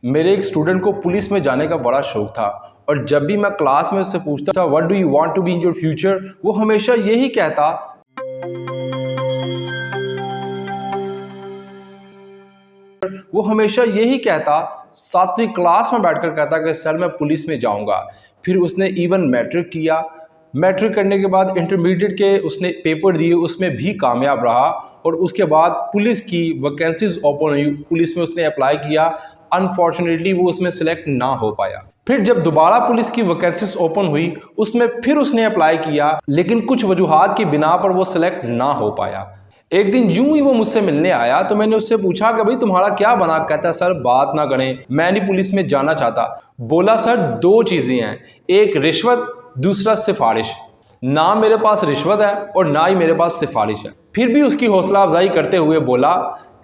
मेरे एक स्टूडेंट को पुलिस में जाने का बड़ा शौक था और जब भी मैं क्लास में उससे पूछता था what do you want to be in your future, वो हमेशा यही कहता 7वीं क्लास में बैठकर कहता कि सर मैं पुलिस में जाऊंगा। फिर उसने इवन मैट्रिक किया। मैट्रिक करने के बाद इंटरमीडिएट के उसने पेपर दिए, उसमें भी कामयाब रहा और उसके बाद पुलिस की वैकेंसीज ओपन हुई, पुलिस में उसने अप्लाई किया। अनफॉर्चुनेटली वो उसमें सेलेक्ट ना हो पाया। फिर जब दोबारा पुलिस की वैकेंसीज ओपन हुई उसमें फिर उसने अप्लाई किया, लेकिन कुछ वजूहात की बिना पर वो सिलेक्ट ना हो पाया। एक दिन यूं ही वो मुझसे मिलने आया तो मैंने उससे पूछा कि भाई तुम्हारा क्या बना। कहता सर बात ना करें, मैं नहीं पुलिस में जाना चाहता। बोला सर दो चीज़ें हैं, एक रिश्वत, दूसरा सिफारिश। ना मेरे पास रिश्वत है और ना ही मेरे पास सिफारिश है। फिर भी उसकी हौसला अफजाई करते हुए बोला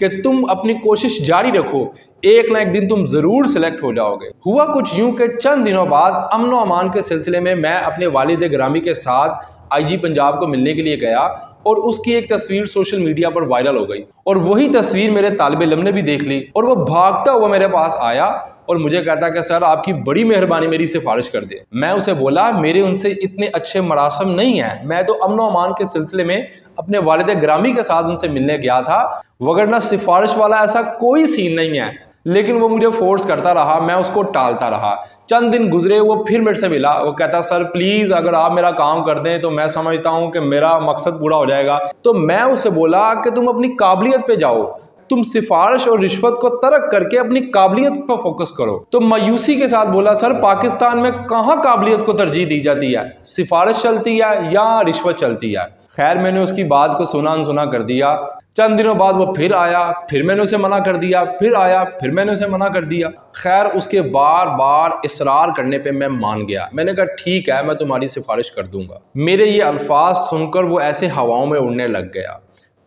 कि तुम अपनी कोशिश जारी रखो, एक ना एक दिन तुम ज़रूर सिलेक्ट हो जाओगे। हुआ कुछ यूं कि चंद दिनों बाद अमन अमान के सिलसिले में मैं अपने वालिद गिरामी के साथ आईजी पंजाब को मिलने के लिए गया और उसकी एक तस्वीर सोशल मीडिया पर वायरल हो गई और वही तस्वीर मेरे तालिब इल्म ने भी देख ली और वो भागता हुआ मेरे पास आया और मुझे कहता कि सर आपकी बड़ी मेहरबानी, मेरी सिफारिश कर दे। मैं उसे बोला मेरे उनसे इतने अच्छे मरासम नहीं है, मैं तो अमन अमान के सिलसिले में अपने वालिद गिरामी के साथ उनसे मिलने गया था, वगरना सिफारिश वाला ऐसा कोई सीन नहीं है। लेकिन वो मुझे फोर्स करता रहा, मैं उसको टालता रहा। चंद दिन गुजरे, वो फिर मेरे से मिला। वो कहता सर प्लीज़ अगर आप मेरा काम कर दें तो मैं समझता हूं कि मेरा मकसद पूरा हो जाएगा। तो मैं उसे बोला कि तुम अपनी काबिलियत पे जाओ, तुम सिफारिश और रिश्वत को तर्क करके अपनी काबिलियत पर फोकस करो। तो मायूसी के साथ बोला सर पाकिस्तान में कहाँ काबिलियत को तरजीह दी जाती है, सिफारिश चलती है या रिश्वत चलती है। खैर मैंने उसकी बात को सुना अनसुना कर दिया। चंद दिनों बाद वो फिर आया, फिर मैंने उसे मना कर दिया, फिर आया, फिर मैंने उसे मना कर दिया। खैर उसके बार बार इसरार करने पे मैं मान गया। मैंने कहा ठीक है मैं तुम्हारी सिफारिश कर दूंगा। मेरे ये अल्फाज सुनकर वो ऐसे हवाओं में उड़ने लग गया।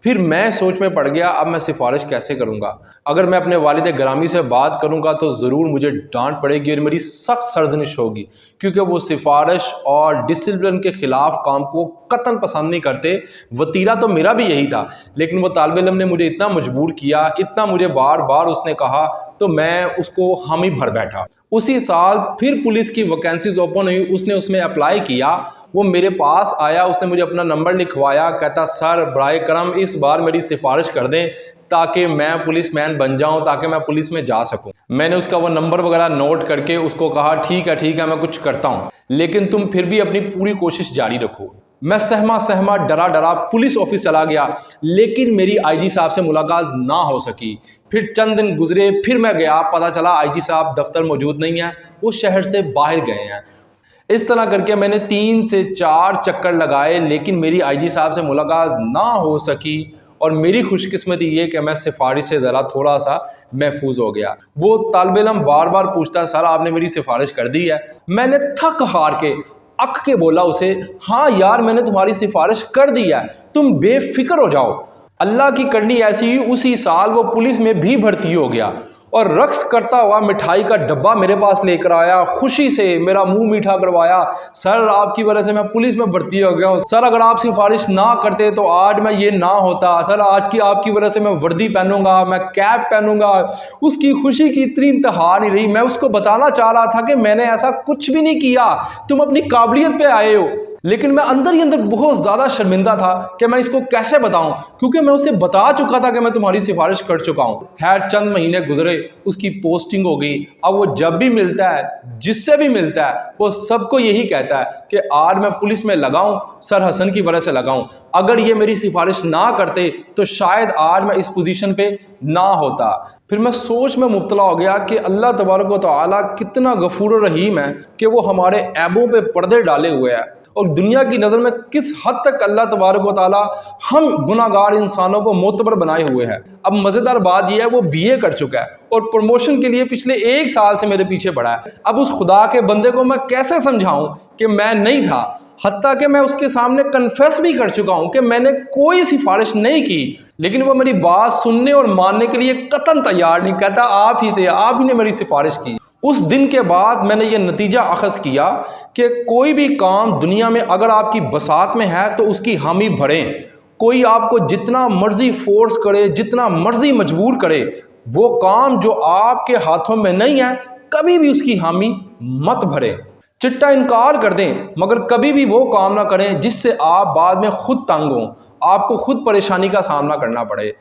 फिर मैं सोच में पड़ गया अब मैं सिफारिश कैसे करूंगा। अगर मैं अपने वालिद गिरामी से बात करूंगा तो ज़रूर मुझे डांट पड़ेगी और मेरी सख्त सरजनिश होगी, क्योंकि वो सिफारिश और डिसिप्लिन के ख़िलाफ़ काम को कतन पसंद नहीं करते। वतीरा तो मेरा भी यही था, लेकिन वो तालिब इल्म ने मुझे इतना मजबूर किया, इतना मुझे बार बार उसने कहा तो मैं उसको हामी भर बैठा। उसी साल फिर पुलिस की वैकेंसीज ओपन हुई, उसने उसमें अप्लाई किया। वो मेरे पास आया, उसने मुझे अपना नंबर लिखवाया। कहता सर बराए करम इस बार मेरी सिफारिश कर दें ताकि मैं पुलिस मैन बन जाऊं, ताकि मैं पुलिस में जा सकूं। मैंने उसका वो नंबर वगैरह नोट करके उसको कहा ठीक है मैं कुछ करता हूं, लेकिन तुम फिर भी अपनी पूरी कोशिश जारी रखो। मैं सहमा सहमा डरा डरा पुलिस ऑफिस चला गया, लेकिन मेरी आईजी साहब से मुलाकात ना हो सकी। फिर चंद दिन गुजरे, फिर मैं गया, पता चला आईजी साहब दफ्तर मौजूद नहीं है, वो शहर से बाहर गए हैं। इस तरह करके मैंने 3 से 4 चक्कर लगाए, लेकिन मेरी आईजी साहब से मुलाकात ना हो सकी। और मेरी खुशकिस्मती ये कि मैं सिफारिश से ज़रा थोड़ा सा महफूज हो गया। वो तालिब इल्म बार बार पूछता सर आपने मेरी सिफारिश कर दी है। मैंने थक हार के अक के बोला उसे हाँ यार मैंने तुम्हारी सिफारिश कर दी है, तुम बेफिक्र हो जाओ। अल्लाह की करनी ऐसी हुई, उसी साल वो पुलिस में भी भर्ती हो गया और रक्स करता हुआ मिठाई का डब्बा मेरे पास लेकर आया, खुशी से मेरा मुंह मीठा करवाया। सर आपकी वजह से मैं पुलिस में भर्ती हो गया हूँ, सर अगर आप सिफारिश ना करते तो आज मैं ये ना होता, सर आज की आपकी वजह से मैं वर्दी पहनूंगा, मैं कैप पहनूंगा। उसकी खुशी की इतनी इंतहा नहीं रही। मैं उसको बताना चाह रहा था कि मैंने ऐसा कुछ भी नहीं किया, तुम अपनी काबिलियत पे आए हो। लेकिन मैं अंदर ही अंदर बहुत ज़्यादा शर्मिंदा था कि मैं इसको कैसे बताऊं, क्योंकि मैं उसे बता चुका था कि मैं तुम्हारी सिफारिश कर चुका हूं। खैर चंद महीने गुजरे, उसकी पोस्टिंग हो गई। अब वो जब भी मिलता है, जिससे भी मिलता है, वो सबको यही कहता है कि आज मैं पुलिस में लगाऊं, सर हसन की वजह से लगाऊं। अगर ये मेरी सिफारिश ना करते तो शायद आज मैं इस पोजीशन पे ना होता। फिर मैं सोच में मुब्तला हो गया कि अल्लाह तबारक व तआला कितना गफूर रहीम है कि वो हमारे ऐबों पे पर्दे डाले हुए है और दुनिया की नज़र में किस हद तक अल्लाह तबारक व तआला हम गुनाहगार इंसानों को मोतबर बनाए हुए हैं। अब मज़ेदार बात यह है वो बीए कर चुका है और प्रमोशन के लिए पिछले 1 साल से मेरे पीछे पड़ा है। अब उस खुदा के बंदे को मैं कैसे समझाऊं कि मैं नहीं था, हत्ता कि मैं उसके सामने कन्फेस भी कर चुका हूं कि मैंने कोई सिफारिश नहीं की, लेकिन वो मेरी बात सुनने और मानने के लिए कतन तैयार नहीं। कहता आप ही थे, आप ही ने मेरी सिफारिश की। उस दिन के बाद मैंने ये नतीजा अखज़ किया कि कोई भी काम दुनिया में अगर आपकी बसात में है तो उसकी हामी भरें। कोई आपको जितना मर्जी फोर्स करे, जितना मर्जी मजबूर करे, वो काम जो आपके हाथों में नहीं है कभी भी उसकी हामी मत भरें। चिट्टा इनकार कर दें, मगर कभी भी वो काम ना करें जिससे आप बाद में खुद तंग हों, आपको खुद परेशानी का सामना करना पड़े।